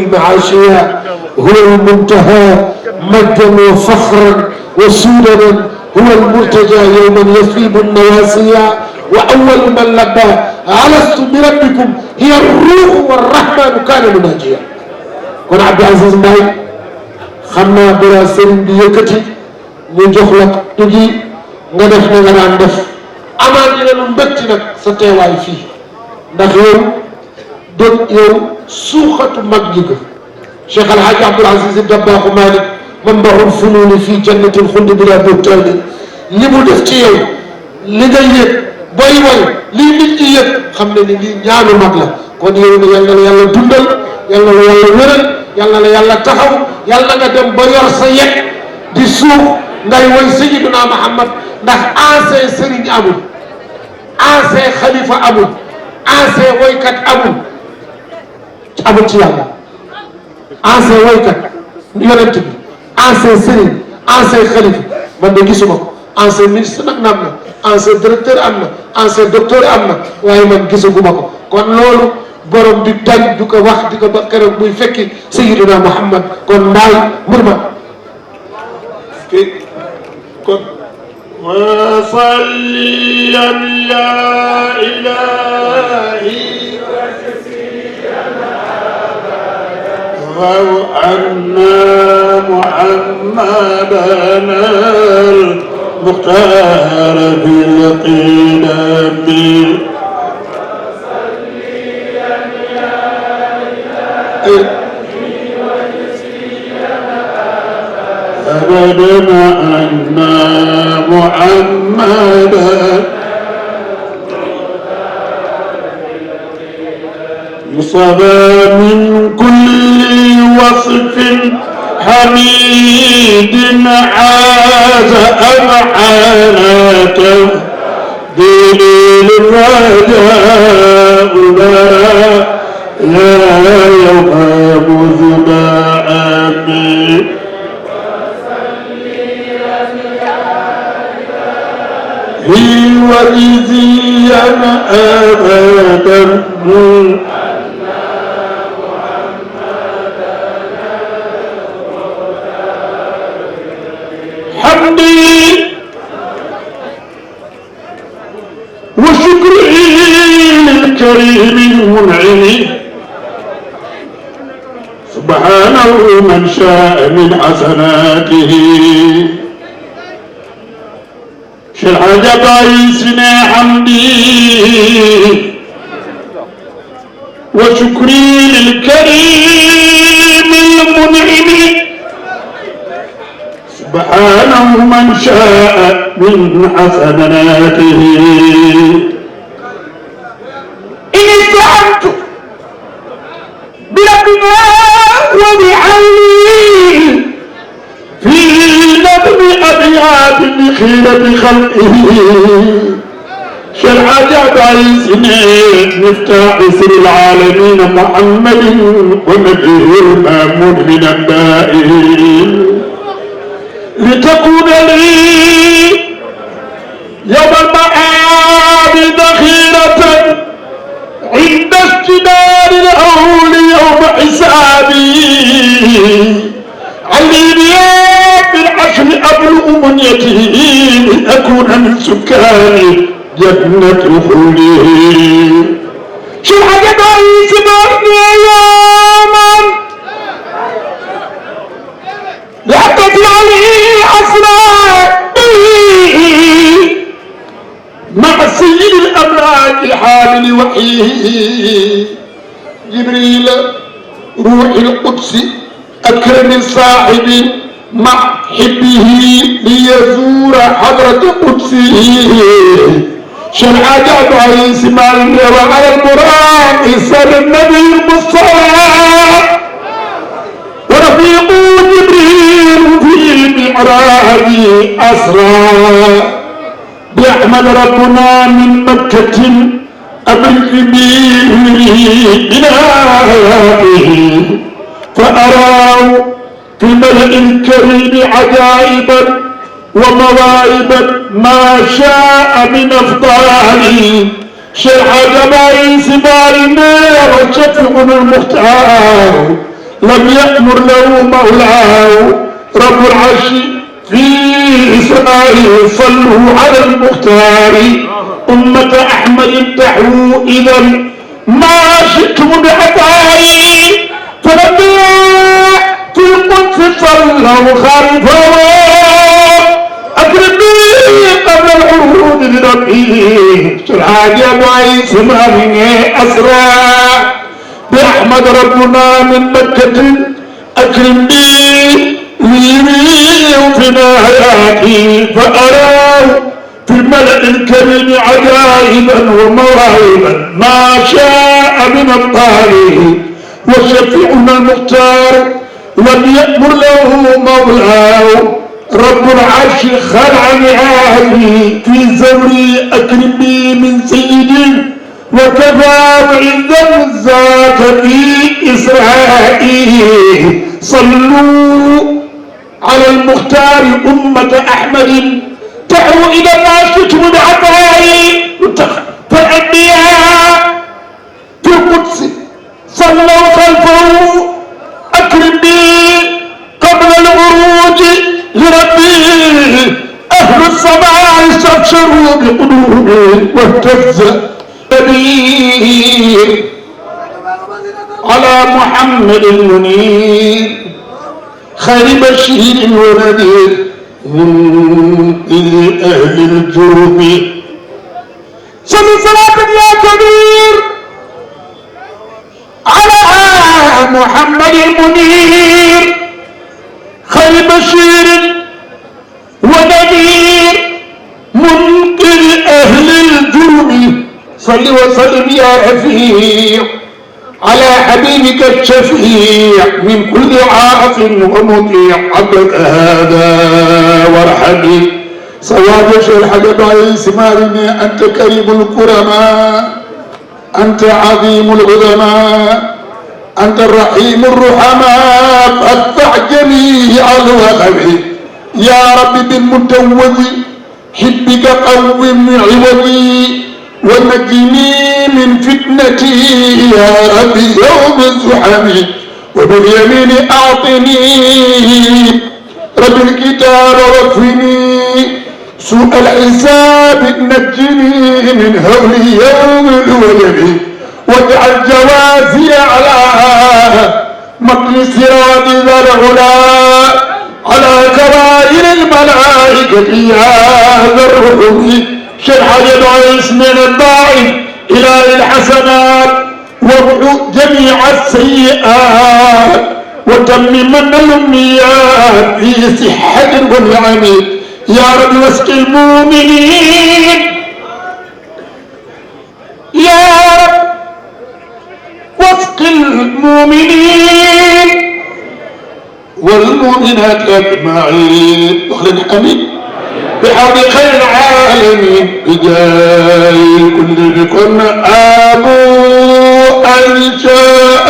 المعاشية هو المنتهى مجدا وفخرا وسودا، هو المرتجى يوما يثيب النواسيا، وأول من لبى ألست بربكم هي الروح والرحمن كان مناجيا. kon Abdou Aziz Mbaye xam naa dara sëriñ bi yëkkati ñu jox la tugi nga def na nga daan def. amaan dina lu mbëtti nag sa teewaay fii ndax yow suuxatu mag ji ga Cheikh El Hadj Abdoul Aziz Dabakh Malick manbaul fununi fii jannatil xuld bila buhtaani li mu def ci yow li nga yëg booy way lii nit ñi yëg xam ne ni lii ñaanu mag la. kon yow ne yal na la yàlla dundal, yal na la yàlla wéral, yal na la yàlla taxaw, yal na nga dem ba yor sa yet di suuf ngay woy Sayyiduna Muhammad, ndax ancien sëriñ amul, ancien xalifa amul, ancien woykat amul ci yàlla. ancien woykat yonent bi, ancien sëriñ, ancien xalifa man de gisuma ko. ancien ministre nag na am na, ancien directeur am na, ancien docteur am na, waaye man gisaguma ko. kon loolu borom di dañ du ko wax di ko ba keroog muy fekki Sayyidina Muhammad. kon ndaay murma kon wasalliyan ya ilahi وأنا محمدًا المختار بالقدم أبدًا أن محمدًا يصبى من كل وصف حميد عاز أمعانته دليل الرجاء لا يغاب ذباء هي وإذيا أبدا حمدي وشكري للكريم المنعم سبحانه من شاء من حسناته شرح جبايسنا حمدي وشكري للكريم المنعم سبحانه من شاء من حسناته إن استعنت بربنا وبعلي في نظم أبيات بخيرة خلقه شرع جبايسنا مفتاح سر العالمين محمد ونبيه المأمون من أنبائه لتكون لي يوم المعاد ذخيرة عند اشتداد الهول يوم حسابي علمني بالعشر أبلغ منيته لأكون من سكان جنة خلده شرع جبايس بارني يوما لحقت عليه أسراري مع سيد الأملاك الحامل وحيه جبريل روح القدس أكرم الصاحب مع حبه ليزور حضرة قدسه شرع جبعي سمان وعلى المرام إسر النبي المصطفى ورفيق جبريل في المعراج أسرى بأحمد ربنا من مكة أبرك به بناياته فأراه في الملأ الكريم عجائبا ومواهبا ما شاء من أفضال شرع جبائي سبال النار وشفق المختار لم يأمر له مولاه رب العرش في سمائه صلوا على المختار أمة أحمد تحووا إذا ما شئتم بعطائي فالأنبياء في القدس صلوا خلفه أكرمني قبل العهود لربي سرعان يا بعيس ما مني أسرع بأحمد ربنا من مكة أكرم بي ويري وفي نهاياتي فأراه في الملأ الكريم عجائبا ومواهبا ما شاء من الطالب وشفيعنا المختار لم يأمر له مولاه رب العرش خلع نعالي في زوري أكرم بي من سيدي وكفى وعند الذات في إسرائيل صلوا على المختار أمة أحمد دعوا إلى ما شئتم بعطائي فالأنبياء في القدس صلوا خلفه أكرم بي قبل العروج لربي أهل السماء استبشروا بقلوبهم واهتز كبير على محمد المنير خير بشير ونذير من أهل الجروب صلوا صلاة يا كبير على محمد المنير خير بشير ونذير منقذ أهل الجروب صل وسلم يا رفيع على حبيبك الشفيع من كل عاص ومطيع عبدك هذا وارحمي صواب الحجب عيس مالني أنت كريم الكرماء أنت عظيم العظماء أنت الرحيم الرحماء فادفع جميع الوغم يا رب بالمتوج حبك قوم عوضي ونجني من فتنتي يا رب يوم الزحم وباليمين أعطني رب الكتاب وفني سوء الحساب نجني من هول يوم الولد واجعل جوازي على مطل سراد ذا العلا على كبائر الملائكة يا ذا الرحم شرح يدعيس من الضعيف إلى الحسنات وابعو جميع السيئات وتممن الأمنيات في صحة ونعم يا رب واسق المؤمنين يا رب واسق المؤمنين والمؤمنات أجمعين واخلنا آمين بحق خير العالمين بجاي كل بكم أبو أنشاء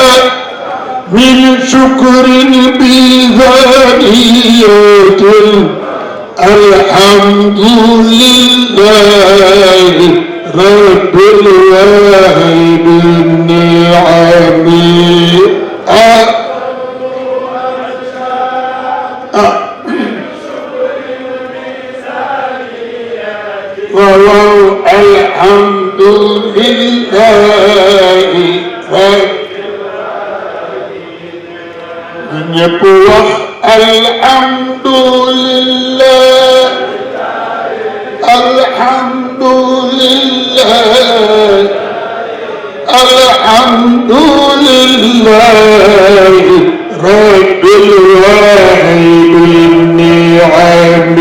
من شكر بذانية الحمد لله رب الوهاب النعم الحمد لله من يقوى الحمد لله الحمد لله الحمد لله رب الوهاب النعم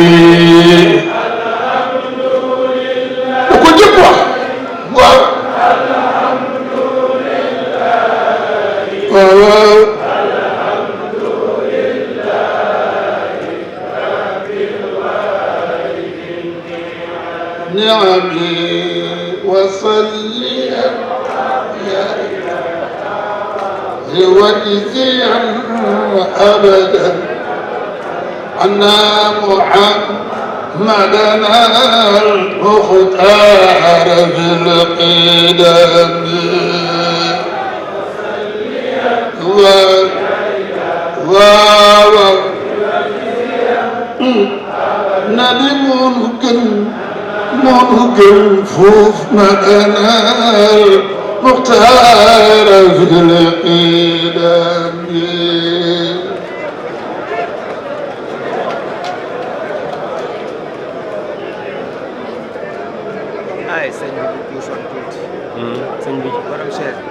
نعمي وصلي وجزيا أبدا عنا محمدنا المختار في القدم waaw nabi moonu gën fuuf ma gënal muxtaar fil qidam ay sëñ bi bu puusoon tuuti. sëñ bi borom chaise.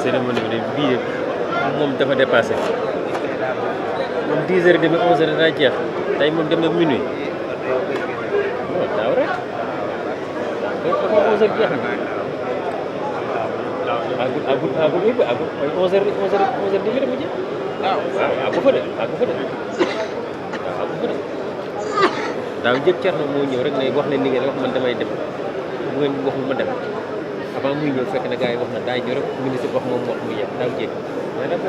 cérémonie bi bii moom dafa dépassé moom 10h30 11h daa jeex tey moom dem na minuit non daaw rek daaw 11h jeex na agul ay 11h mu jeex waaw agu fa de waaw agu fa de daaw jëkk Thierno moo ñëw rek ne wax leen li ngeen wax man damay dem bu ngeen waxul ma dem avant muy ñëw fekk na gars yi wax na daay ñëw rek ministre wax moom wax mu yem daaw jéeg mais nag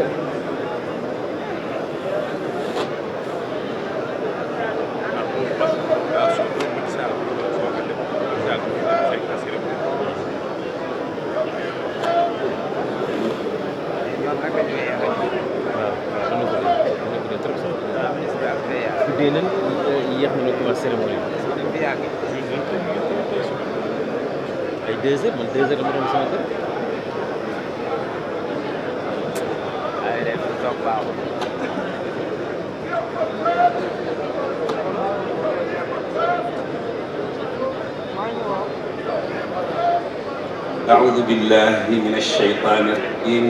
guddee nañ yéex na commencé cérémonie bi ay 2h man 2h dama doon sama kër ay def toog baaxul. أعوذ بالله من الشيطان الرجيم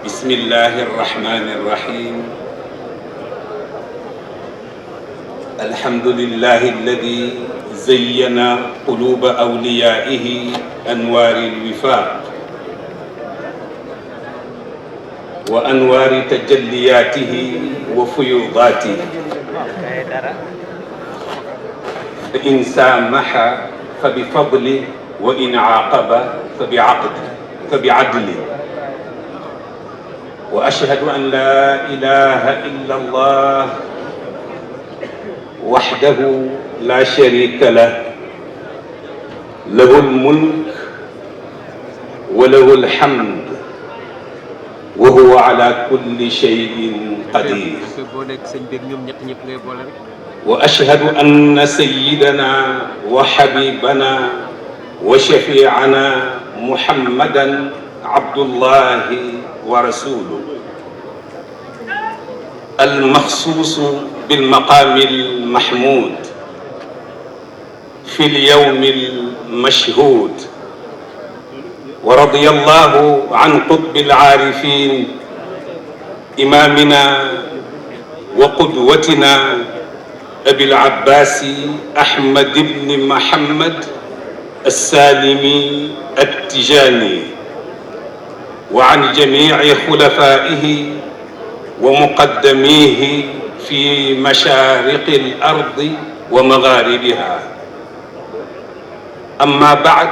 بسم الله الرحمن الرحيم الحمد لله الذي زين قلوب أوليائه أنوار الوفاق وأنوار تجلياته وفيوضاته فإن سامح فبفضله وإن عاقب فبعدله وأشهد أن لا إله إلا الله وحده لا شريك له له الملك وله الحمد وهو على كل شيء قدير وأشهد أن سيدنا وحبيبنا وشفيعنا محمدا عبد الله ورسوله المخصوص بالمقام المحمود في اليوم المشهود ورضي الله عن قطب العارفين إمامنا وقدوتنا أبي العباس أحمد بن محمد السالمي التجاني وعن جميع خلفائه ومقدميه في مشارق الأرض ومغاربها أما بعد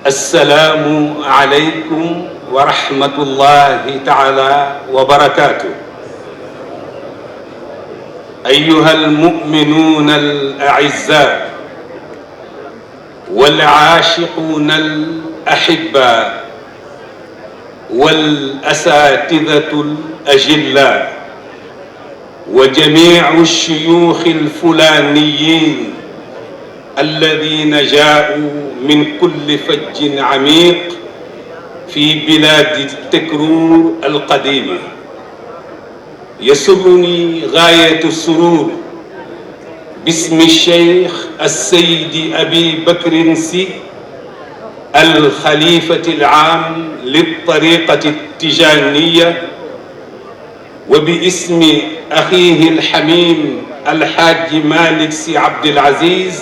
السلام عليكم ورحمة الله تعالى وبركاته أيها المؤمنون الأعزاء والعاشقون الأحباء والأساتذة الأجلاء وجميع الشيوخ الفلانيين الذين جاءوا من كل فج عميق في بلاد التكرور القديمة يسرني غاية السرور باسم الشيخ السيد أبي بكر سي الخليفة العام للطريقة التجانية وباسم أخيه الحميم الحاج مالك سي عبد العزيز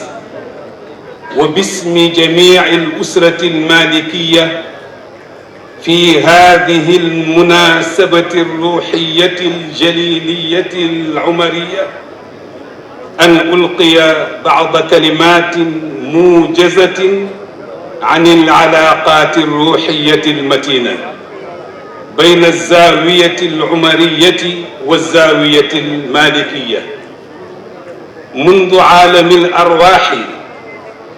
وباسم جميع الأسرة المالكية في هذه المناسبة الروحية الجليلية العمرية أن ألقي بعض كلمات موجزة عن العلاقات الروحية المتينة بين الزاوية العمرية والزاوية المالكية منذ عالم الأرواح،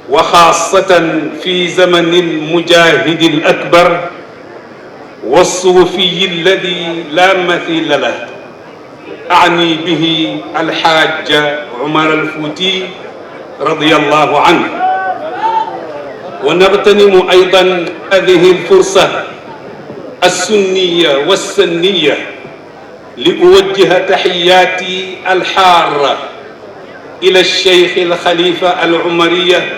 وخاصة في زمن المجاهد الأكبر والصوفي الذي لا مثيل له، أعني به الحاج عمر الفوتي رضي الله عنه. ونغتنم أيضا هذه الفرصة السنية والسنية لأوجه تحياتي الحارة إلى الشيخ الخليفة العمرية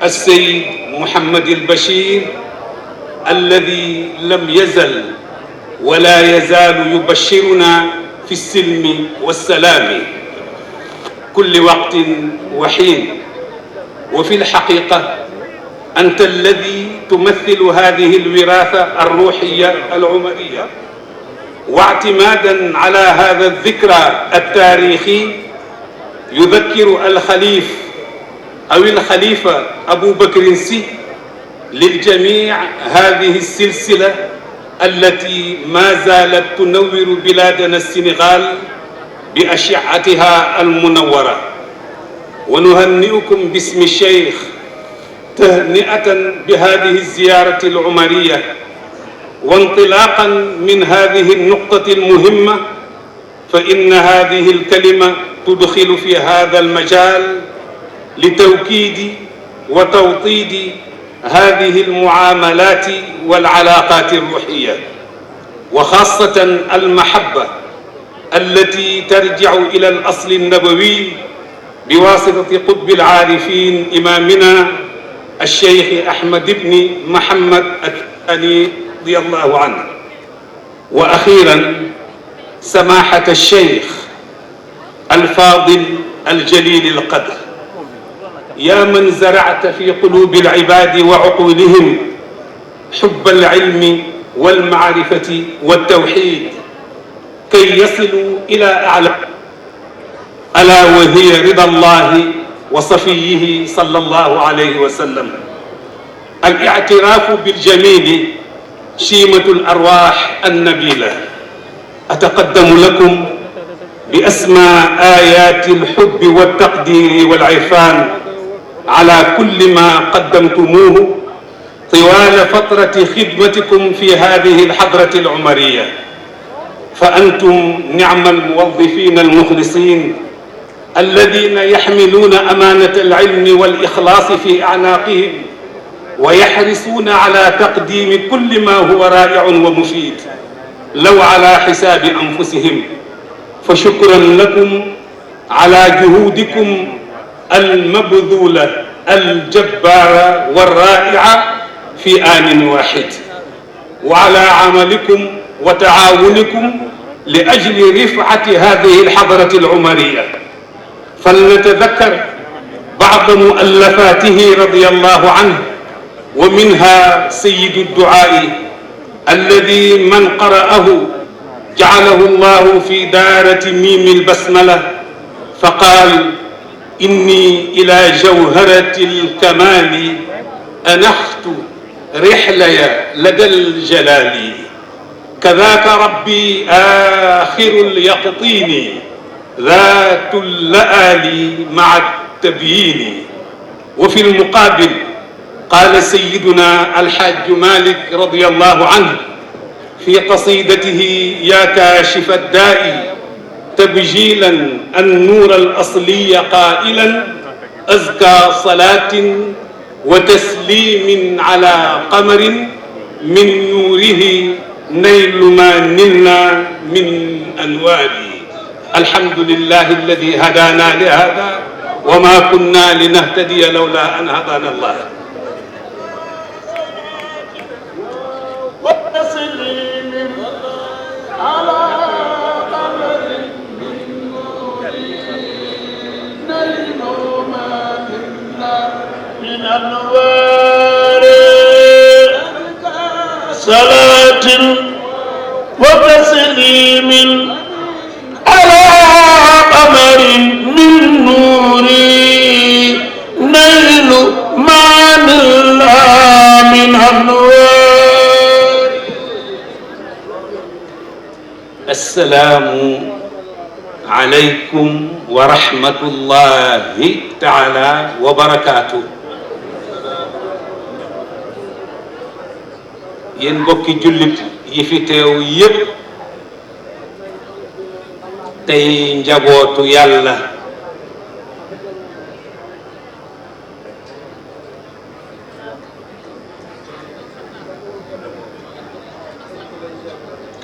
السيد محمد البشير، الذي لم يزل ولا يزال يبشرنا في السلم والسلام كل وقت وحين. وفي الحقيقة أنت الذي تمثل هذه الوراثة الروحية العمرية، واعتمادا على هذا الذكرى التاريخي يذكر الخليفة أبو بكر السي للجميع هذه السلسلة التي ما زالت تنور بلادنا السنغال بأشعتها المنورة. ونهنئكم باسم الشيخ تهنئة بهذه الزيارة العمرية، وانطلاقا من هذه النقطة المهمة، فإن هذه الكلمة تدخل في هذا المجال لتوكيد وتوطيد هذه المعاملات والعلاقات الروحية، وخاصة المحبة التي ترجع إلى الأصل النبوي بواسطة قطب العارفين إمامنا الشيخ أحمد بن محمد الثاني رضي الله عنه. وأخيرا سماحة الشيخ الفاضل الجليل القدر، يا من زرعت في قلوب العباد وعقولهم حب العلم والمعرفة والتوحيد كي يصلوا إلى أعلى، ألا وهي رضا الله وصفيه صلى الله عليه وسلم. الاعتراف بالجميل شيمة الأرواح النبيلة. أتقدم لكم بأسمى آيات الحب والتقدير والعرفان على كل ما قدمتموه طوال فترة خدمتكم في هذه الحضرة العمرية، فأنتم نعم الموظفين المخلصين الذين يحملون أمانة العلم والإخلاص في أعناقهم، ويحرصون على تقديم كل ما هو رائع ومفيد لو على حساب أنفسهم. فشكرا لكم على جهودكم المبذولة الجبارة والرائعة في آن واحد، وعلى عملكم وتعاونكم لأجل رفعة هذه الحضرة العمرية. فلنتذكر بعض مؤلفاته رضي الله عنه، ومنها سيد الدعاء الذي من قرأه جعله الله في دارة ميم البسملة، فقال: إني إلى جوهرة الكمال أنخت رحلي لدى الجلال، كذاك ربي آخر اليقطين ذات اللآلي مع التبيين. وفي المقابل قال سيدنا الحاج مالك رضي الله عنه في قصيدته يا كاشف الداء تبجيلا النور الأصلي قائلا: أزكى صلاة وتسليم على قمر من نوره نيل ما نلنا من أنواري. الحمد لله الذي هدانا لهذا وما كنا لنهتدي لولا أن هدانا الله. صلاة وتسليم على قمر من نوري نيل ما نلنا من أنوار. assalaamu aleykum wa rahmatullahi taala wa barakaatu. yéen mbokki jullit yi fi teew yépp tey njabootu yàlla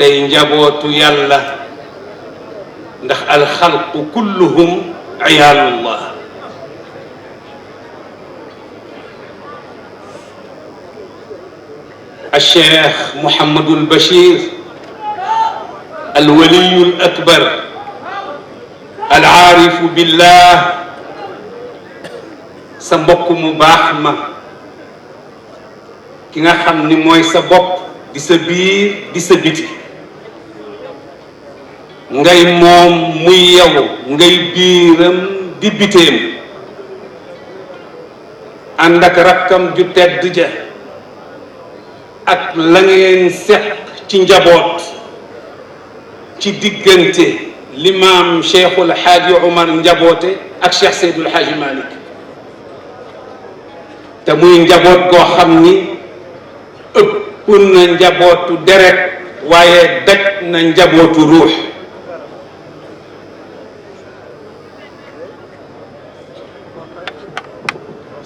tey njabootu yàlla ndax alxalqu kulluhum ciyaalullah. الشيخ محمد البشير الولي الأكبر العارف بالله sa mbokk mu baax ma ki nga xam ni mooy sa bopp di sa biir di sa biti ngay moom muy yow ngay biiram di biteem ànd ak rakkam ju tedd ja ak la ngeen seq ci njaboot ci diggante l'imam Cheikhul Haaji Omar njaboote ak Cheikh Seydul Haaji Malick te muy njaboot goo xam ni ëpp na njabootu deret waaye daj na njabootu ruux.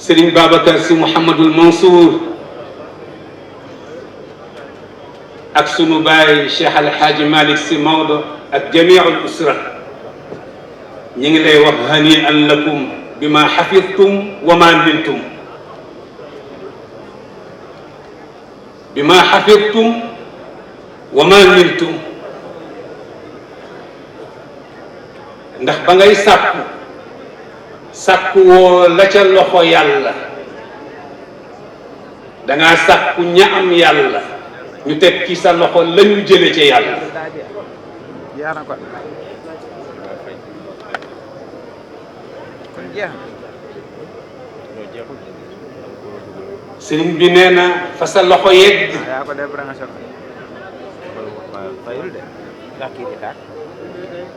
Serigne Babacar Sy Mouhamadul Mansour ak sunu baay Cheikh Al Hadji Malick Sy Maodo ak jamiul usra ñi ngi lay wax hani'an lakum bima xafidtum wa ma niltum bima xafidtum wa ma niltum ndax ba ngay sàkku woo la ca loxo yàlla dangaa sàkku ña am yàlla ñu teg ci sa loxo la ñu jële ca yàlla. sëriñ bi nee na fa sa loxo yegg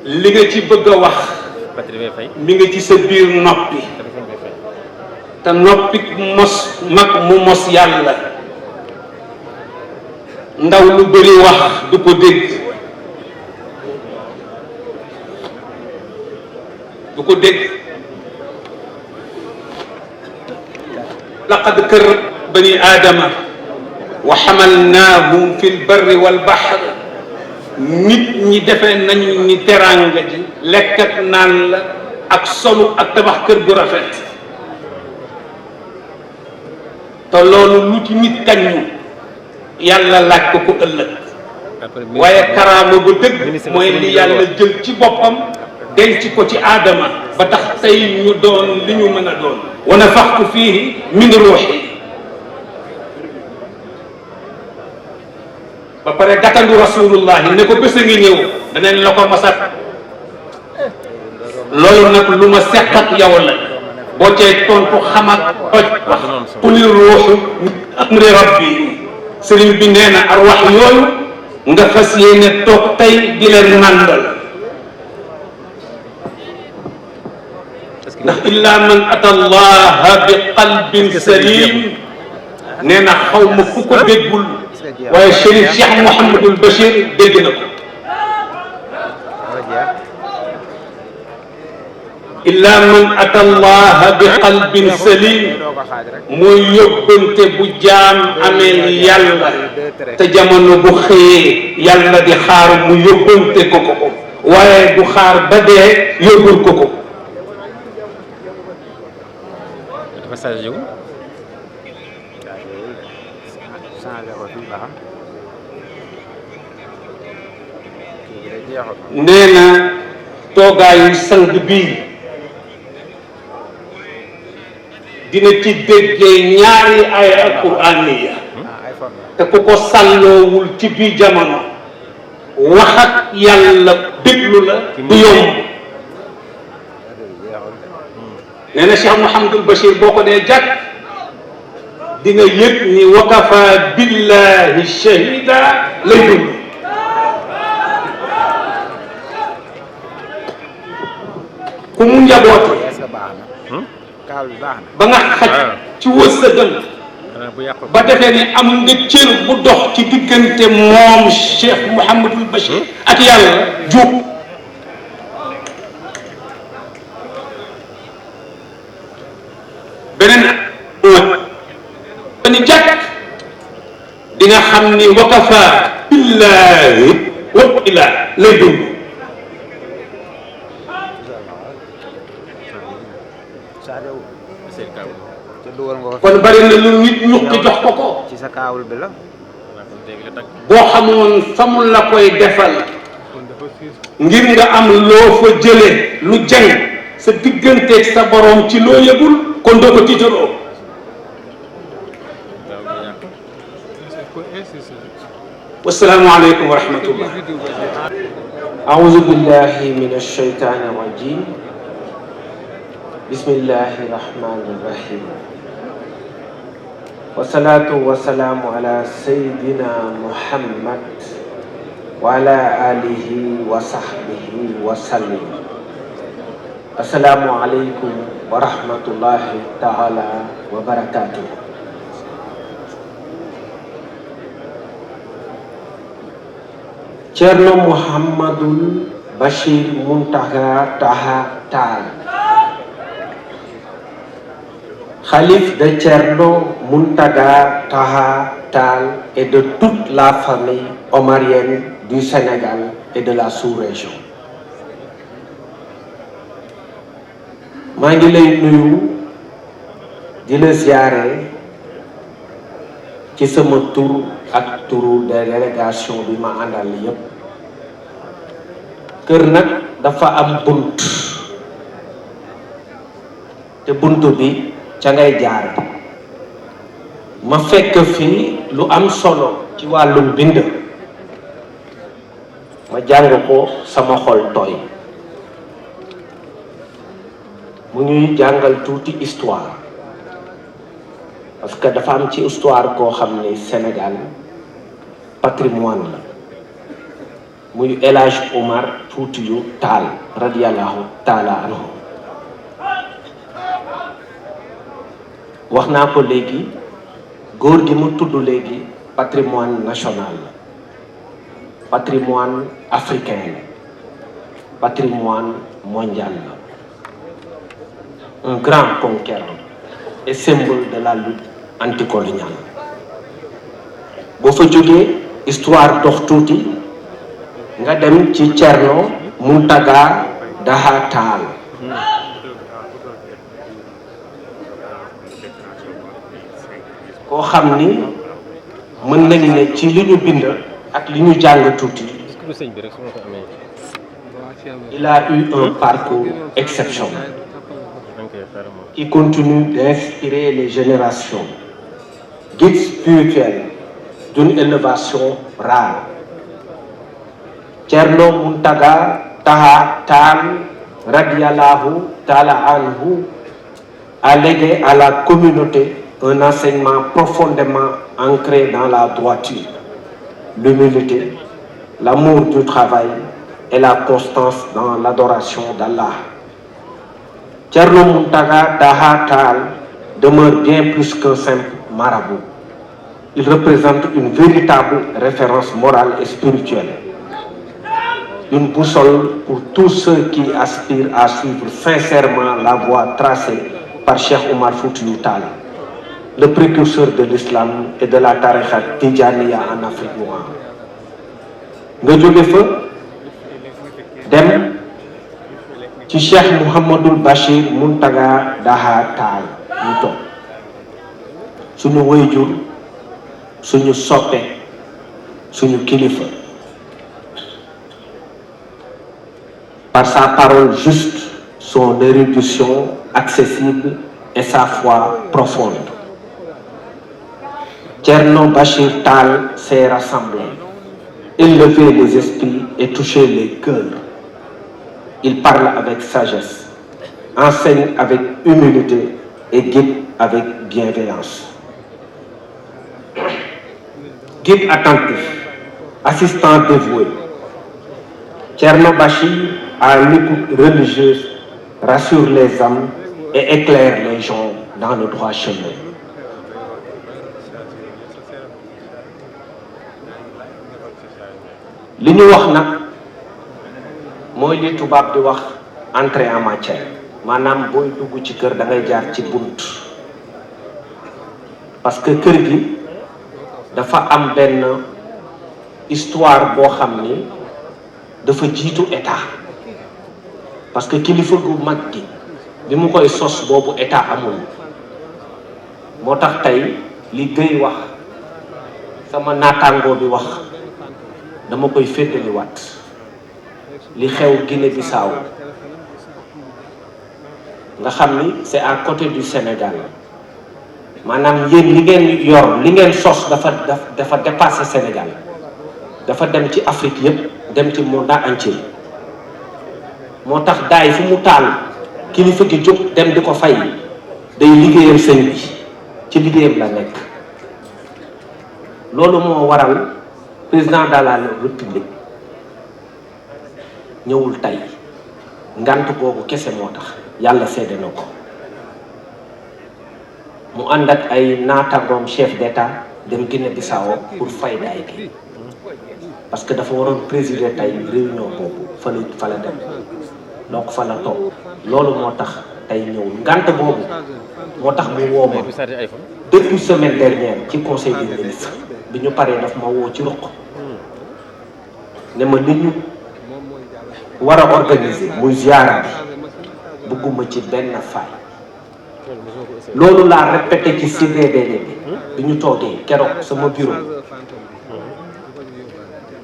li nga ci bëgg a wax mi nga ci sa biir noppi te noppi mos mag mu mos yàlla ndaw lu bëri wax du ko dégg laqad karram bani aadama wa xamalnaahum fi lbarri walbaxr nit ñi defee nañu ni teraanga ji lekk ak naan la ak solu ak tabax kër gu rafet te loolu lu ci nit kañu yàlla laaj ko ko ëllëg waaye karaama bu dëgg mooy li yàlla jël ci boppam denc ko ci aadama ba tax tey ñu doon li ñu mën a doon wa nafaxtu fiihi min ruuxi ba pare gàttandu rasulullahi ne ko bés a ngi ñëw danañ la ko masat loolu nag lu ma seq ak yow la boo cee tontu xam ak toj wax quli ruuxu min amri rabbi sëriñ bi nee na arwax yooyu nga fas yéene toog tey di leen nàndal ndax illa man ata allaha bi qalbin salim nee na xaw ma fu ko déggul waaye Chérif Cheikh Mouhamadul Bachir dégg na ko illa man ata allaha bi qalbin salim mooy yóbbante bu jaam amee yàlla te jamono bu xëyee yàlla di xaar mu yóbbante ko waaye du xaar ba dee yóbbul ko nee na toogaayu sang bii dina ci déggee ñaari ay alquraaniya te ku ko sàlloowul ci biir jamono wax ak yàlla déglu la du yomb. nee na Cheikh Mouhamadul Bachir boo ko dee jàkk di nga yëg ni wakafa billahi shahida lay dund ku mu njaboote est-ce que baax na kaawul bi baax na ba nga xaj ci wërsëgam bu yàqu ba defee ni am nga cër bu dox ci diggante moom Cheikh Mouhamadul Bachir ak yàlla jóg beneen ni jàkk di nga xam ni wakafa billahi wa ila lay dund Sadio seen kaw te dugal nga ko kon bari na lu nit ñuqi jox ko ko ci sa kaawul bi la boo xamoon fa mu la koy defal ngir nga am loo fa jële lu jàng sa digganteeg sa borom ci loo yëgul kon doo ko tiitaroo wasalaamu aleykum wa rahmatullah أعوذ بالله من الشيطان الرجيم بسم الله الرحمن الرحيم والصلاة والسلام على سيدنا محمد وعلى آله وصحبه وسلم السلام عليكم ورحمة الله تعالى وبركاته Cerno Muhammadul Bachir Muntaga Taha Tall, Khalife de Cerno Muntaga Taha Tall et de toute la famille omarienne du Sénégal et de la sous-région. maa ngi lay nuyu di la ziyaare ci sama tur ak turu délégation bi ma àndal yépp kër nag dafa am bunt te bunt bi ca ngay jaar ma fekk fii lu am solo ci wàllum bind ma jàng ko sama xol tooy mu ñuy jàngal tuuti histoire parce que dafa am ci histoire koo xam ne Sénégal patrimoine la muy El Hadj Omar Foutiyou Tall radiyallahu taala anhu wax naa ko léegi góor gi mu tudd léegi patrimoine national la patrimoine africain la patrimoine mondial la un grand conquérant et symbole de la lutte anticoloniale boo fa jógee histoire dox tuuti nga dem ci Cerno Muntaga Daha Tall koo xam ni mën nañu ne ci li ñu bind ak li ñu jàng tuuti il a eu un parcours exceptionnel qui continue d'inspirer les générations, guide spirituel d'une élévation rare. Cerno Muntaga Taha Tall radiyallahu ta'ala anhu a légué à la communauté un enseignement profondément ancré dans la droiture, l'humilité, l'amour du travail et la constance dans l'adoration d'Allah. Cerno Muntaga Daha Tall demeure bien plus qu'un simple marabout. Il représente une véritable référence morale et spirituelle. Une boussole pour tous ceux qui aspirent à suivre sincèrement la voie tracée par Cheikh Omar Foutiyou Tall, le précurseur de l'islam et de la tariqa Tidjaniya en Afrique noire. nga jóge fa dem ci Cheikh Mouhamadul Bachir Muntaga Daha Tall ñu toog suñu waajur suñu soppe suñu kilifa par sa parole juste, son érudition accessible et sa foi profonde. Cerno Bachir Tall s'est rassemblé, élevé les esprits et touché les cœurs. Il parle avec sagesse, enseigne avec humilité et guide avec bienveillance. Guide attentif, assistant dévoué, Cerno Bachir a l'écoute religieuse rassure les âmes et éclaire les gens dans le droit chemin. li ñu wax nag mooy li tubaab di wax entrée en matière maanaam booy dugg ci kër da ngay jaar ci bunt parce que kër gi dafa am benn histoire boo xam ni dafa jiitu état parce que kilifa gu mag gi bi mu koy sos boobu état amul moo tax tey li Guèye wax sama naataangoo bi wax dama koy féddaliwaat li xew Guinée-Bissau nga xam ni c'est à côté du Sénégal maanaam yéen li ngeen yor li ngeen sos dafa dépassé Sénégal dafa dem ci Afrique yépp dem ci monde entier moo tax daay fu mu taal kilifa gi jóg dem di ko fay day liggéeyam sëñ bi ci liggéeyam la nekk loolu moo waral président de la République ñëwul tey ngant boobu kese moo tax yàlla seede na ko mu ànd ak ay naataangoom chef d'état dem Guinée-Bissau pour fay daay gi parce que dafa waroon présider tey réunion boobu fa la dem donc fa la toog loolu moo tax tey ñëwul ngant boobu moo tax mu woo ma depuis semaine dernière ci conseil des ministres bi ñu paree daf ma woo ci ruq ne ma li ñu war a organiser muy ziara bi bëgguma ci benn faay loolu laa répété ci CDD bi ñu toogee keroog sama bureau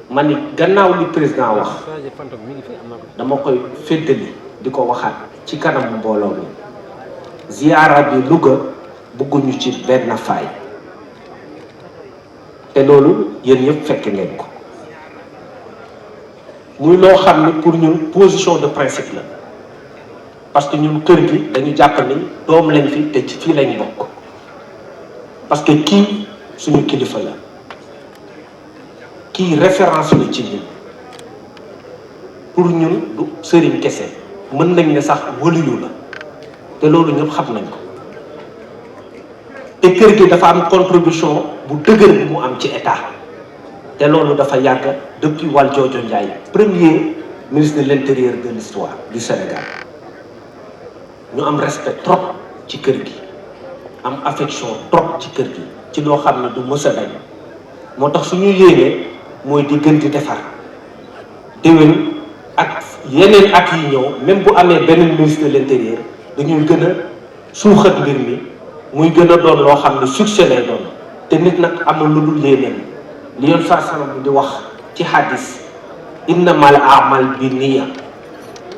ma ni gannaaw li président wax dama koy féddali di ko waxaat ci kanam mbooloo mi ziara bi Louga bëgguñu ci benn faay te loolu yéen yëpp fekk ngeen ko muy loo xam ni pour ñun position de principe la parce que ñun kër gi dañu jàpp ni doom lañ fi te ci fii lañ bokk parce que kii suñu kilifa la kii référence la ci ñun pour ñun du sëriñ kese mën nañ ne sax waliyu la te loolu ñëpp xam nañ ko te kër gi dafa am contribution bu dëgër bi mu am ci état te loolu dafa yàgg depuis Valdiodio Ndiaye premier ministre de l'intérieur de l'histoire du Sénégal ñu am respect trop ci kër gi am affection trop ci kër gi ci loo xam ne du mës a dañ moo tax suñu yéenee mooy di gën di defar déwén ak yeneen at yi ñëw même bu amee benn ministre de l'intérieur dañuy gën a suuxat mbir mi muy gën a doon loo xam ne succès lay doon te nit nag amul lu dul yéeneen li yoon sarsalam di wax ci hadis innamal a'mal bi niyya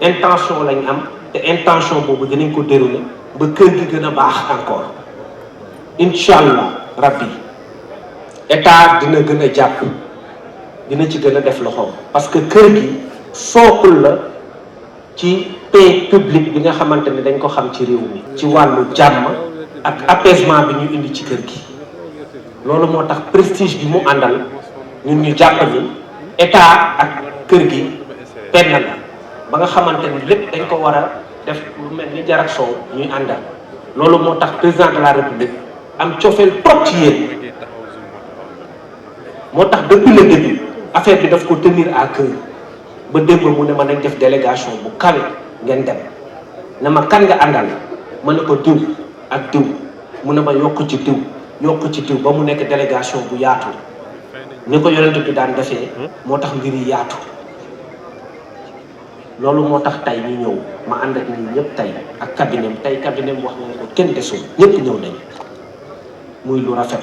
intention lañ am te intention boobu dinañ ko dérouler ba kër gi gën a baax encore incha allah rabbi état dina gën a jàpp dina ci gën a def loxoom parce que kër gi sookul la ci paix publique bi nga xamante ne dañ ko xam ci réew mi ci wàllu jàmm ak apaisement bi ñu indi ci kër gi loolu moo tax prestige bi mu àndal ñun ñu jàpp ni état ak kër gi benn la ba nga xamante ni lépp dañ ko war a def lu mel ni jarak soow ñuy àndal loolu moo tax président de la république am cofeel trop ci yéen moo tax depuis le début affaire bi daf ko tenir à cœur ba démb mu ne ma nañ def délégation bu kawe ngeen dem ne ma kan nga àndal ma ne ko diw ak diw mu ne ma yokk ci diw ba mu nekk délégation bu yaatu ni ko yonent bi daan defee moo tax mbir yi yaatu loolu moo tax tey ñu ñëw ma ànd ak ñi ñëpp tey ak cabinet tey cabinet wax nañ ko kenn desul ñëpp ñëw nañ muy lu rafet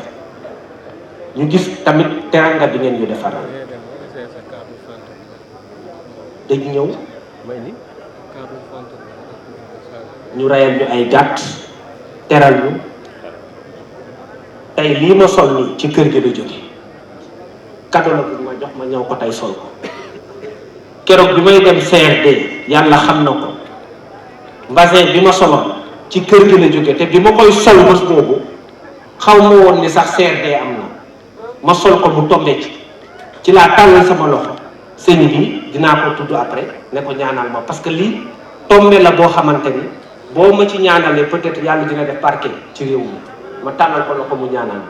ñu gis tamit teranga bi ngeen ñu defaral dañ ñëw ñu reyal ñu ay gàtt teral ñu tey lii ma sol nii ci kër gi la jóge cadeau la bu ma jox ma ñëw ko tey sol ko keroog bi may dem CRD yàlla xam na ko mbasin bi ma soloon ci kër gi la jóge te bi ma koy sol bés boobu xaw ma woon ni sax CRD am na ma sol ko mu tombé ci laa tàllal sama loxo sëñ bi dinaa ko tudd après ne ko ñaanal ma parce que lii tombé la boo xamante ni boo ma ci ñaanalee peut-être yàlla dina def barke ci réew mi ma tànnal ko loxo mu ñaanal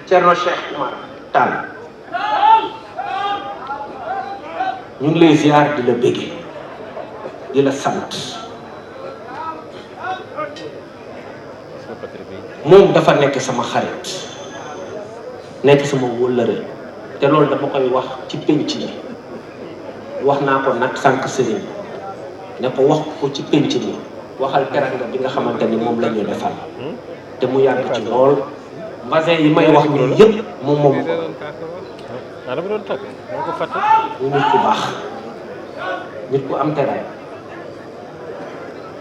Thierno Cheikh Oumar Tall ñu ngi lay ziar di la bége di la sant moom dafa nekk sama xarit nekk sama wóllëre te loolu dama koy wax ci pénc mi wax naa ko nag sànq sëriñ ne ko wax ko ci pénc mi waxal teranga bi nga xamante ni moom la ñu defal te mu yàgg ci lool mbasin yi may wax nii yëpp moom ko mu nit ku baax nit ku am teranga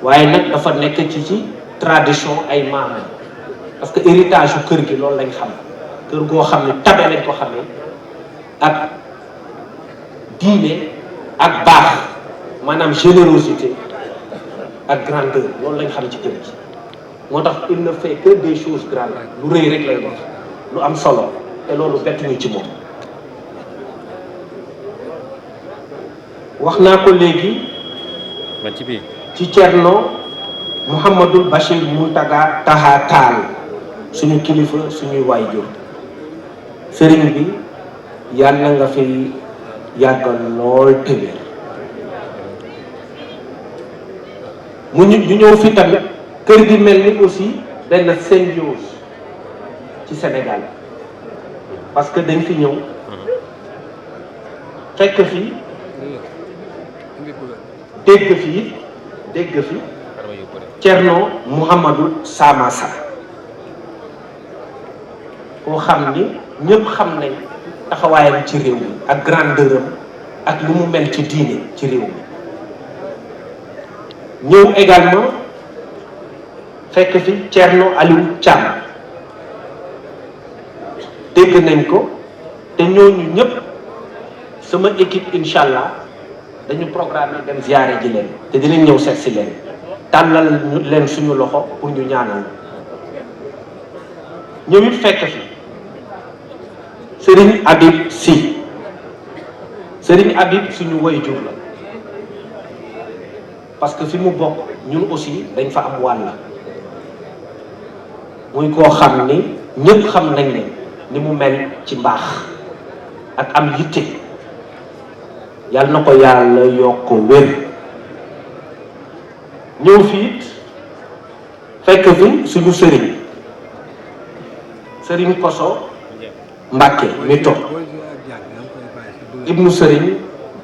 waaye nag dafa nekk ci tradition ay maamam parce que héritage yu kër gi loolu lañ xam kër goo xam ne tabe lañ ko xamee ak diine ak baax maanaam générosité ak grandeur loolu lañ xam ci kër gi moo tax il ne fait que des choses grandes lu rëy rek lay def lu am solo te loolu bett ñu ci moom wax naa ko léegi ci Thierno Mouhamadul Bachir Mountaga Taha Tall suñu kilifa suñuy waajur sëriñ bi yàlla nga fi yàggal lool te wér mu ñu ñëw fi tamit kër gi mel ni aussi benn symbiose ci Sénégal parce que dañ fi ñëw fekk fi dégg fi Thierno Mouhamadou Samassa koo xam ni ñëpp xam nañ taxawaayam ci réew mi ak grandeur am ak lu mu mel ci diine ci réew mi ñëw également fekk fi Thierno Aliou Thiam dégg nañ ko te ñooñu ñëpp sama équipe incha allah dañu programme dem ziyaare ji leen te dinañ ñëw seet si leen tànnal leen suñu loxo pour ñu ñaanal ñëw it fekk fi Serigne Habib Sy Serigne Habib suñu waajur la parce que fi mu bokk ñun aussi dañ fa am wàll muy koo xam ni ñëpp xam nañ ne ni mu mel ci mbaax ak am yitte yàlla na ko yàlla yokk wér ñëw fii fekk fi suñu sëriñ Koso Mbàkke mi toog ibnu sëriñ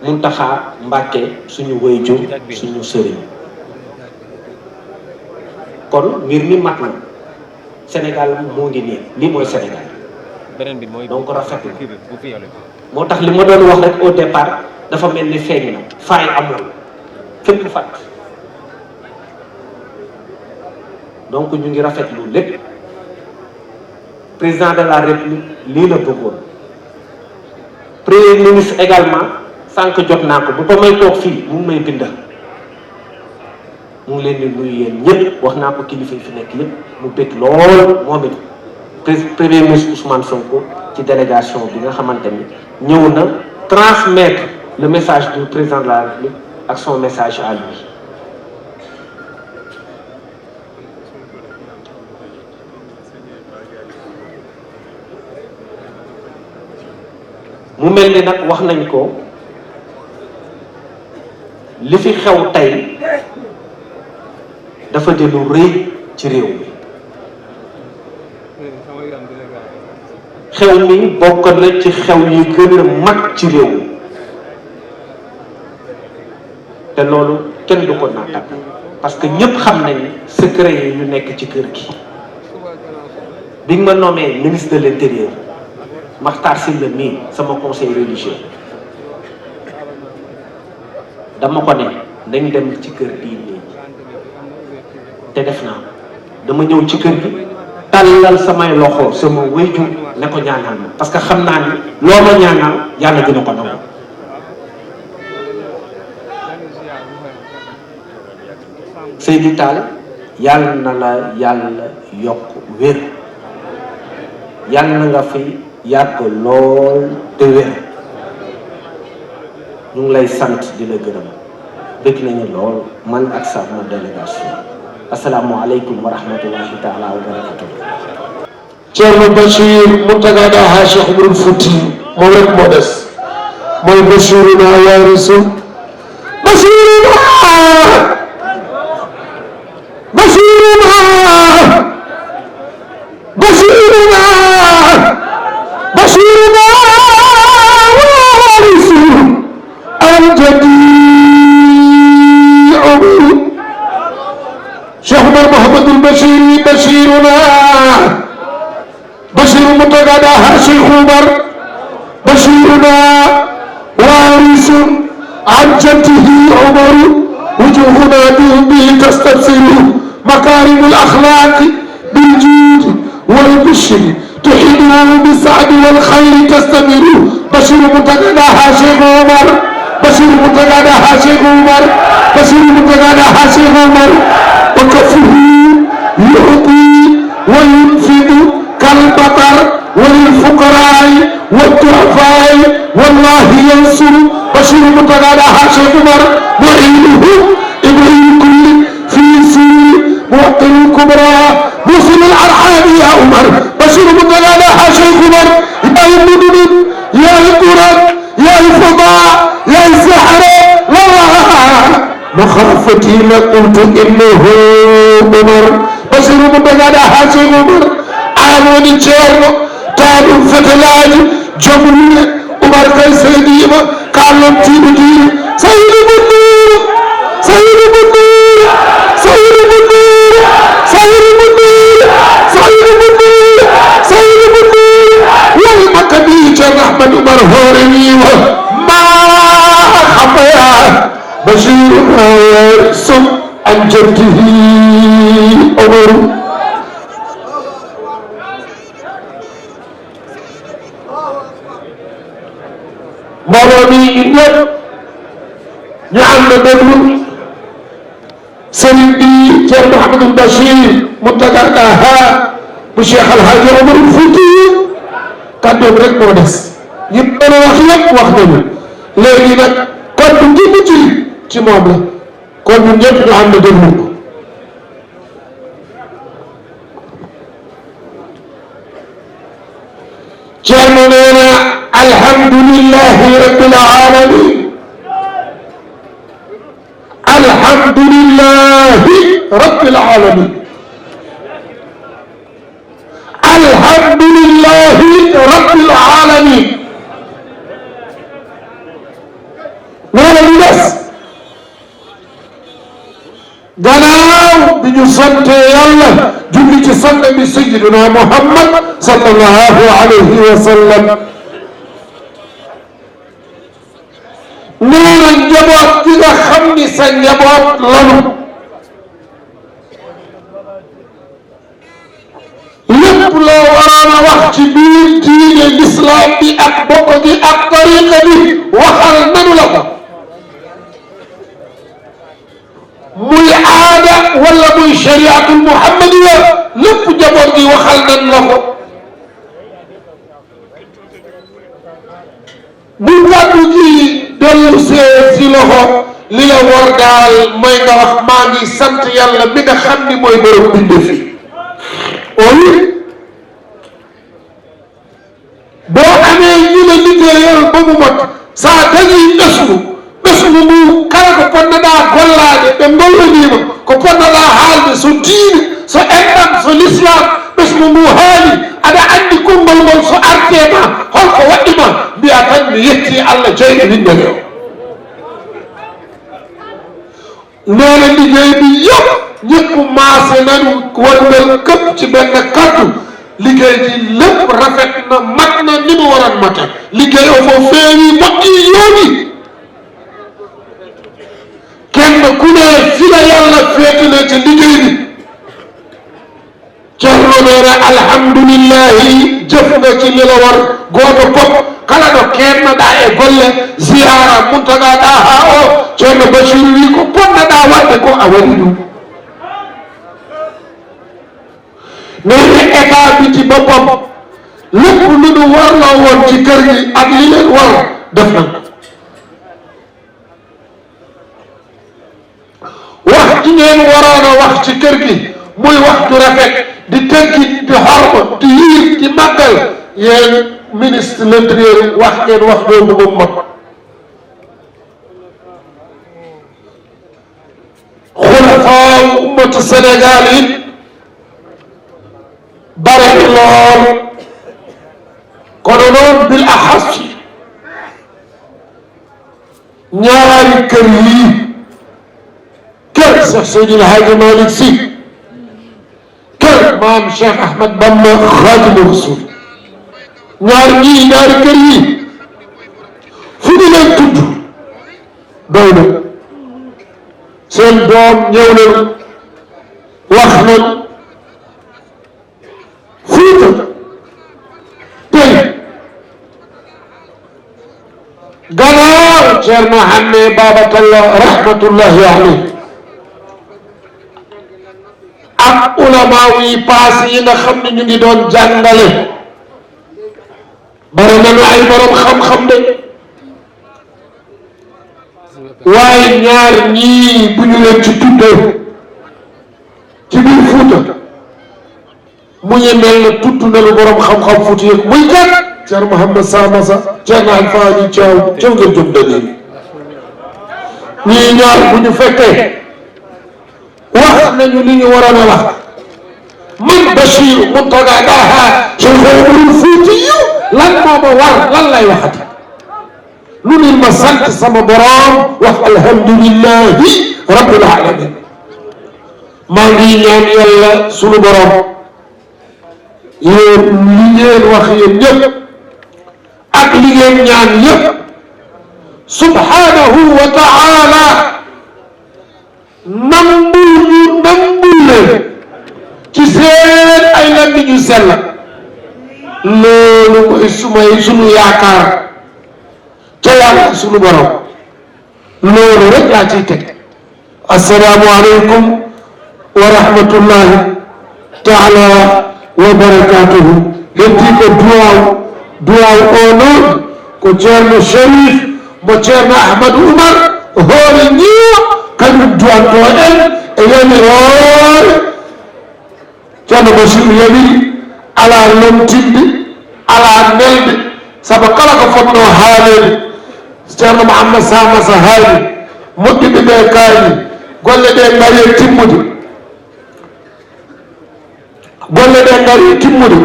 Muntaxa Mbàkke suñu waajur suñu sëriñ kon mbir mi mat na Sénégal moo ngi nii lii mooy Sénégal donc rafetlu moo tax li ma doon wax rek au départ dafa mel ni feeñ na faay amul fépp fat donc ñu ngi rafetlu lépp président de la république lii la bëggoon premier ministre également sànq jot naa ko bu ko may toog fii mu ngi may bind mu ngi leen di nuyu yéen ñëpp wax naa ko kilifa yi fi nekk yëpp mu bëgg lool moom it premier ministre Ousmane Sonko ci délégation bi nga xamante ni ñëw na transmettre le message du président de la république ak son message à lui. mu mel ni nag wax nañ ko li fi xew tey dafa di lu rëy ci réew mi xew mi bokk na ci xew yi gën a mag ci réew mi te loolu kenn du ko naattab parce que ñëpp xam nañ secret yi yu nekk ci kër gi bi nga ma nommé ministre de l'intérieur Makhtar Sylla mii sama conseil religieux dama ko ne nañ dem ci kër bii nii te def naa dama ñëw ci kër gi tàllal samay loxo sama wayjur ne ko ñaanal ma parce que xam naa ni loo ma ñaanal yàlla dina ko nangu Seydi Tall yàlla na la yàlla yokk wér yàlla na nga fi yàgg lool te wér ñu ngi lay sant di la gërëm bëgg nañu lool man ak sama délégation asalaamualeykum wa rahmatullahi taala wa barakatuh. Thierno Bachir Mountaga Daha Cheikh Oumar Fouti moom rek moo des mooy Bachiruna ya Rasul Bachiruna Bachiruna Bachiruna Bachiruna warisu al-jadi Cheikh Oumar Mouhamadul Bachir Bachiruna Bachir Mountaga Daha Cheikh Oumar Bachiruna وارث عن جده عمر وجوهنا به تستبصر مكارم الأخلاق بالجود والبشر تحيله بالسعد والخير تستمر بشير Mountaga Daha Cheikh Oumar بشير Mountaga Daha Cheikh Oumar بشير Mountaga Daha Cheikh Oumar وكفه يعطي وينفذ كالبطر وللفقراء والضعفاء والله ينصر بشير Mountaga Daha Cheikh Oumar معينه ابن كل في سر معطي الكبرى موصل الارحام يا عمر بشير Mountaga Daha Cheikh Oumar يا المدن يا القرى يا الفضاء يا السحر لا مخافتي لقلت انه عمر بشير Mountaga Daha Cheikh Oumar آمون جيرو تابو فتلاج جمهور عمر كاي سيديما كالم تيبدي سيد بدير سيد بدير سيد بدير سيد بدير سيد بدير سيد بدير يوم كبير رحمة عمر هورني ما خبيا بشير سم عن جده عمر mbooloo mi ñëpp ñu ànd déglu sëriñ bi Thierno Mouhamadou Bachir Mountaga Daha bu Cheikh El Hadj Omar Fouti kàddoom rek moo des ñi doon wax yëpp wax nañu léegi nag kàddu gi mujj ci moom la kon ñun ñëpp ñu ànd déglu ko. Thierno nee na alhamdulillahi rabbil alamin alhamdulillahi rabbil alamin alhamdulillahi rabbil alamin loolu lu des gannaaw bi ñu sante Yàlla julli ci sang bi sayyidina Muhammad sallallahu alayhi wa sallam nee na njaboot gi nga xam ni sa njaboot lanu lépp loo waroon a wax ci biir diine l'islam bi ak bokk gi ak tariqa bi waxal nanu la ko muy aada wala muy shariatul muhammadiya lépp njaboot gi waxal nan la ko bu kàddu gi dellu si loxo li la war daal mooy nga wax maa ngi sant yàlla mi nga xam ni mooy borom bindee fi oui boo amee ñu la liggéeyal ba mu mot saa dañuy ɓesgu mu kala ko ponnoɗa gollade ɓe gollonima ko ponnoɗa haalde so diine so enɗam so l'islam ɓesgu mu haali aɗa andi konngol ngol so artema holko waɗɗima mbiya tan mi yetti Allah joyɗo windere o noone liggéey bi yëpp ñëpp maase nanu wongal këpp ci benn kaddu liggéey ji lépp rafet na mat na ni mu waran mata liggéey o fo feewi moƴƴi yooɗi kenn ku ne fi la yàlla féetale ci liggéey bi Thierno nee na alhamdulillahi jëf nga ci li la war gooto pop kala ɗo kennoɗa e golle ziyara Mountaga Daha o Thierno Bachir wi ko ponnoɗa wadde ko a waɗi ɗum nene état bi ci boppam lépp lu ñu warloo woon ci kër gi ak li leen war def nañ ko ji ngeen waroon a wax ci kër gi muy wax ju rafet di tënki di xorma di yiir di màggal yéen ministre l'intérieur wax ngeen wax boobu ba mot xulafaa ummatu Sénégal yi bare lool kono noon bil axas ñaari kër yii kër Cheikh Seydil Hadji Malick Sy kër maam Cheikh Ahmad Bamba Khadimu Rasul ñaari kër yii fu ñu leen tudd doy na seen doom ñëw nañu wax nañu Fuuta tey gannaaw Ceerno Hamme Baba Talla rahmatullahi alayhi ak ulama yi paas yi nga xam ne ñu ngi doon jàngale bari nañu ay borom xam-xam de waaye ñaar ñii bu ñu leen ci tuddee ci biir Fuuta mu ngi mel ne tudd nañu borom xam-xam Fuuta yëpp muy kat Ceerno Mouhamed Samassa Ceerno Alfaaji Thiaw Thiaw ngir jëm dalil ñii ñaar bu ñu fekkee wax nañu li ñu waroon a wax man Bachir Mountaga Daha Cheikh Omarul Fuuti yu lan moo ma war lan lay waxati lu nit ma sant sama borom wax alhamdulillahi rabbil alamin maa ngi ñaan yàlla sunu borom yéen li ngeen wax yéen ñëpp ak li ngeen ñaan yëpp subhanahu wa taala nambul leen ci seen ay làmmiñ yu sell loolu mooy sunu yaakaar ca yàlla sunu borom loolu rek laa ciy teg assalaamu aleykum wa rahmatullahi taala wa barakatuhu heddi ko duwaw onon ko Ceerno Cherif mo Ceerno Ahmadou Oumar hoore ñiiwa kañum duwanto en e yamirore Ceerno Bachir yamiri ala lomtinde ala nelde saabu kala ko fotno haalede Ceerno Mouhamed Samassa haali moƴƴuɓe ɓe kaali golle ɗe ngari e timmude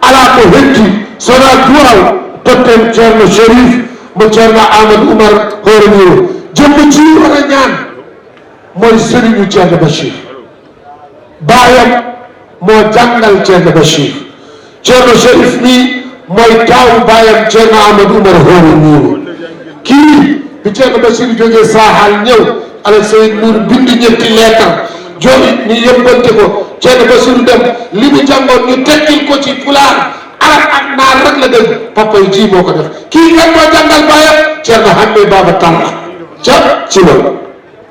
ala ko heddi sona duwaw totten Ceerno Cherif mo Ceerno Amadou Oumar hoore ñiwo jommo jiiwara ñaan moye sëriñu Ceerno Bachir bayam mo janngal Ceerno Bachir Ceerno Cherif ni moye taw bayam Ceerno Amadou Oumar hoore ñiwo kii bi Ceerno Bachir jógee sahal ñëw ala Seyd Nour bindi ñetti leetar joni ni yëbbante ko Ceerno Bachir dem li mu jàngoon ñu tekkil ko ci pulaar arab ak naar rek la dégg papa yi ji moo ko def kii kan moo jàngal baayam Ceerno Hamme Baba Talla ca ci loolu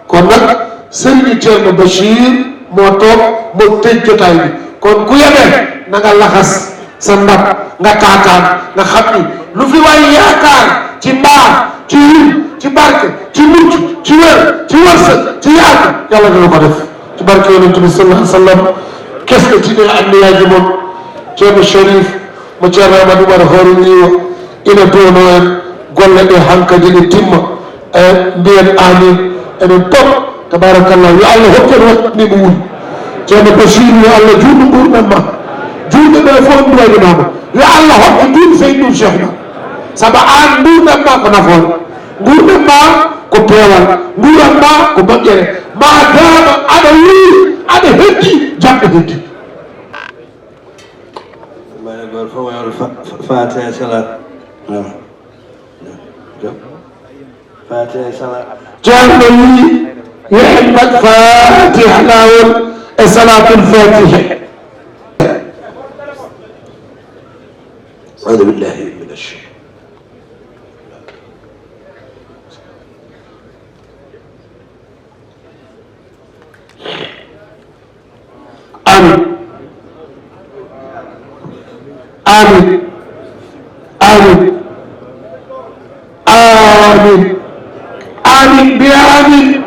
kon nag sëriñu Ceerno Bachir moo toog moo tëj jotaay bi kon ku yebee na nga laxas sa ndab nga taataan nga xam ni lu fi waay yaakaar ci mbaax ci yiw ci barke ci mucc ci wér ci wërsëg ci yaatu yàlla dana ko def ci barke yonent bi sallallahu alayhi wa sallam kesketine anniyaji moon Ceerno Cherif mo Ceerno Amadou Oumar hoore ñiiwa ina doono en golle ɗe hankkadi ɗe timma e mbiyen amin eɗen pop tabarakallah yo Allah hokken waɗnimo wuli Ceerno Bachir yo Allah juutno ɓurɗen ma juutɗe ɓe fof duwaɗinama yo Allah hokka duuɗi Seydou Cheikhna saabu an ɓurɗen ma ko nafoore ɓurɗen ma ko peewal ɓurɗen ma ko moƴƴere ma dama aɗa wuri aɗa heddi jamɗe heddi goto fof wawde fatiha salat fatiha salat Ceerno wi yo en mbaɗ fatiha lawol e salatul fatiha أعوذ بالله من الشيطان آمين آمين آمين آمين آمين بآمين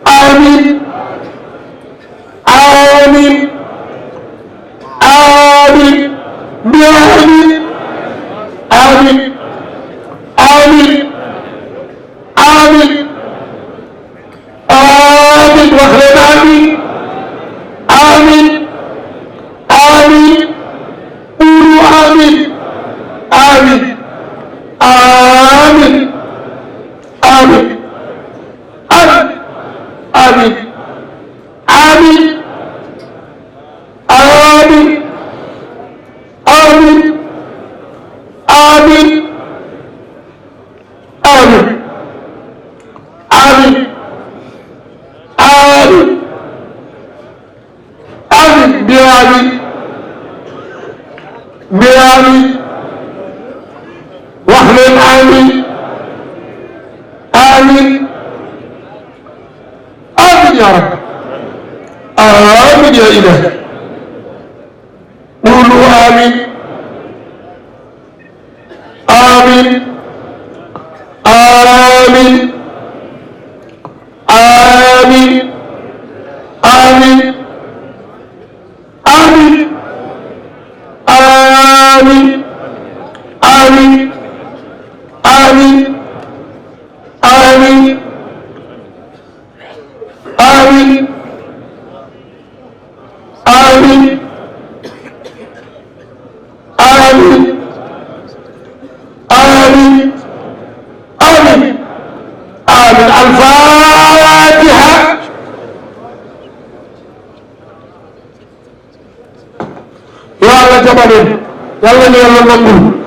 آمين آمين آمين آمين آمين آمين واخلد آمين آمين آمين قولوا آمين آمين آمين آمين آمين آمين آمين آمين آمين آمين آمين آمين آمين آمين بآمين بآمين واخلد آمين آمين آمين يا رب آمين يا إله قولوا آمين آمين آمين آمين آمين آمين آمين آمين آمين آمين آمين آمين آمين آمين آمين آمين الفاتحة يا الله جبل يلا يلا نقول